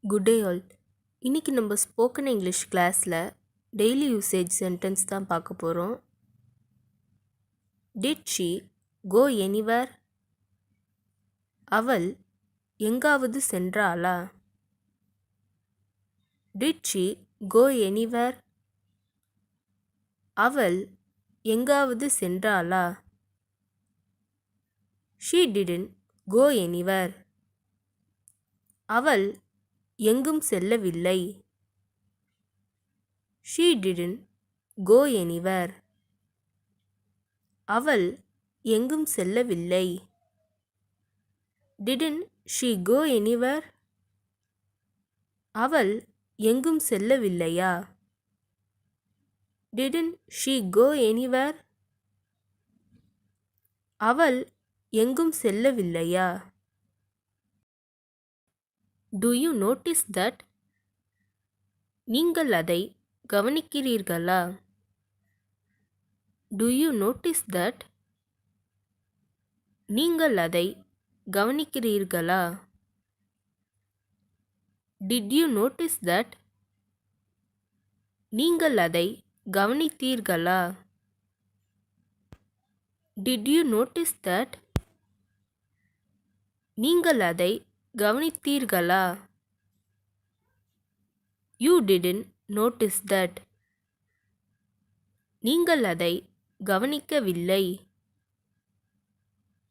Good day all. இன்னைக்கு நம்ம spoken English கிளாஸில் டெய்லி யூசேஜ் சென்டென்ஸ் தான் பார்க்க போகிறோம். Did she go anywhere? அவள் எங்காவது சென்றாளா? Did she go anywhere? அவள் எங்காவது சென்றாளா? She didn't go anywhere. அவள் எங்கும் செல்லவில்லை. She didn't go anywhere. அவள் எங்கும் செல்லவில்லை. Didn't she go anywhere? அவள் எங்கும் செல்லவில்லையா? Didn't she go anywhere? அவள் எங்கும் செல்லவில்லையா? Do you notice that? நீங்கள் அதை கவனிக்கிறீர்களா? Do you notice that? நீங்கள் அதை கவனிக்கிறீர்களா? Did you notice that? நீங்கள் அதை கவனித்தீர்களா? Did you notice that? நீங்கள் அதை கவனித்தீர்களா? You didn't notice that. நீங்கள் அதை கவனிக்கவில்லை.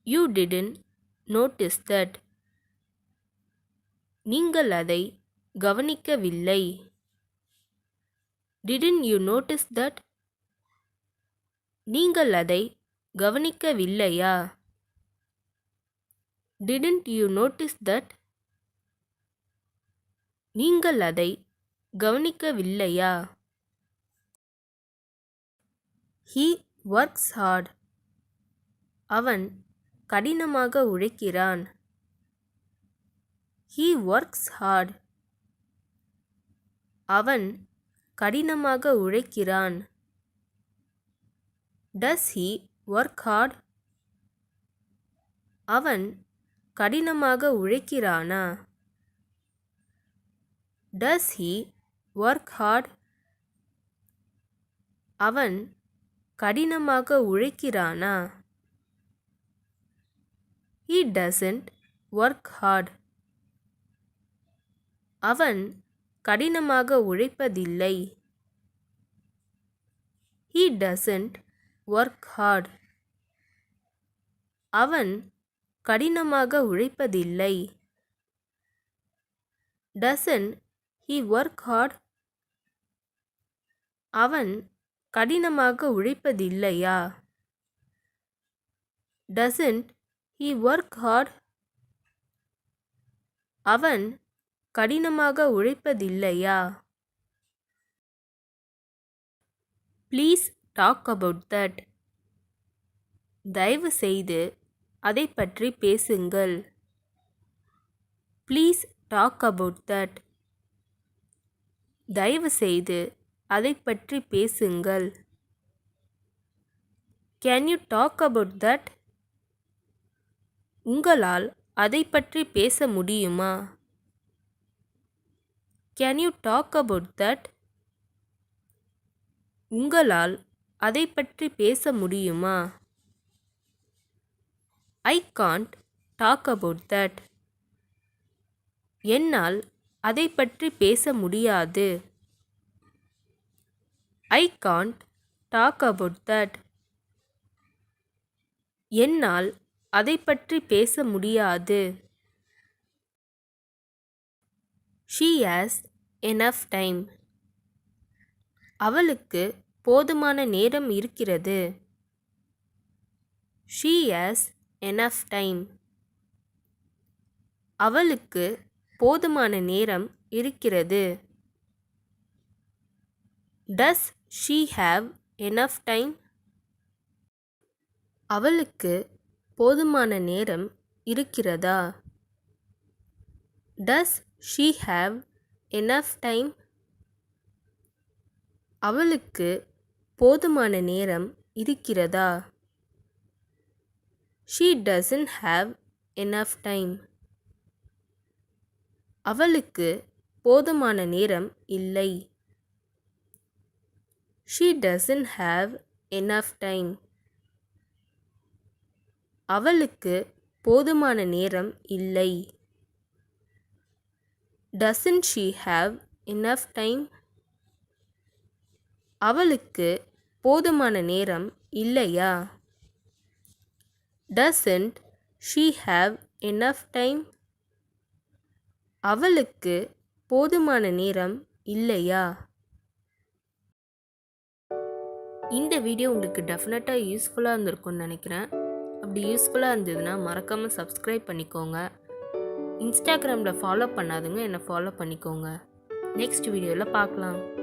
You didn't notice that. நீங்கள் அதை கவனிக்கவில்லை. Didn't you notice that? நீங்கள் அதை கவனிக்கவில்லையா? Didn't you notice that? நீங்கள் அதை கவனிக்கவில்லையா? He works hard. அவன் கடினமாக உழைக்கிறான். He works hard. அவன் கடினமாக உழைக்கிறான். Does he work hard? அவன் கடினமாக உழைக்கிறானா? Does he work hard? அவன் கடினமாக உழைக்கிறானா? He doesn't work hard. அவன் கடினமாக உழைப்பதில்லை. He doesn't work hard. அவன் கடினமாக உழைப்பதில்லை. Doesn't he work hard? அவன் கடினமாக உழைப்பதில்லையா? Doesn't he work hard? அவன் கடினமாக உழைப்பதில்லையா? Please talk about that. தயவு செய்து அதை பற்றி பேசுங்கள். Please talk about that. தயவு செய்து அதை பற்றி பேசுங்கள். Can you talk about that? உங்களால் அதை பற்றி பேச முடியுமா? Can you talk about that? உங்களால் அதை பற்றி பேச முடியுமா? I can't talk about that. என்னால் அதை பற்றி பேச முடியாது. I can't talk about that. என்னால் அதை பற்றி பேச முடியாது. She has enough time. அவளுக்கு போதுமான நேரம் இருக்கிறது. She has enough time. அவளுக்கு போதுமான நேரம் இருக்கிறது. Does she have enough time? அவளுக்கு போதுமான நேரம் இருக்கிறதா? Does she have enough time? அவளுக்கு போதுமான நேரம் இருக்கிறதா? She doesn't have enough time. அவளுக்கு போதுமான நேரம் இல்லை. She doesn't have enough time. அவளுக்கு போதுமான நேரம் இல்லை. Doesn't she have enough time? அவளுக்கு போதுமான நேரம் இல்லையா? Doesn't she have enough time? அவளுக்கு போதுமான நேரம் இல்லையா? இந்த வீடியோ உங்களுக்கு டெஃபினட்டாக யூஸ்ஃபுல்லாக இருந்திருக்கும்னு நினைக்கிறேன். அப்படி யூஸ்ஃபுல்லாக இருந்ததுன்னா மறக்காமல் சப்ஸ்கிரைப் பண்ணிக்கோங்க. இன்ஸ்டாகிராமில் ஃபாலோ பண்ணாதுங்க, என்னை ஃபாலோ பண்ணிக்கோங்க. நெக்ஸ்ட் வீடியோவில் பார்க்கலாம்.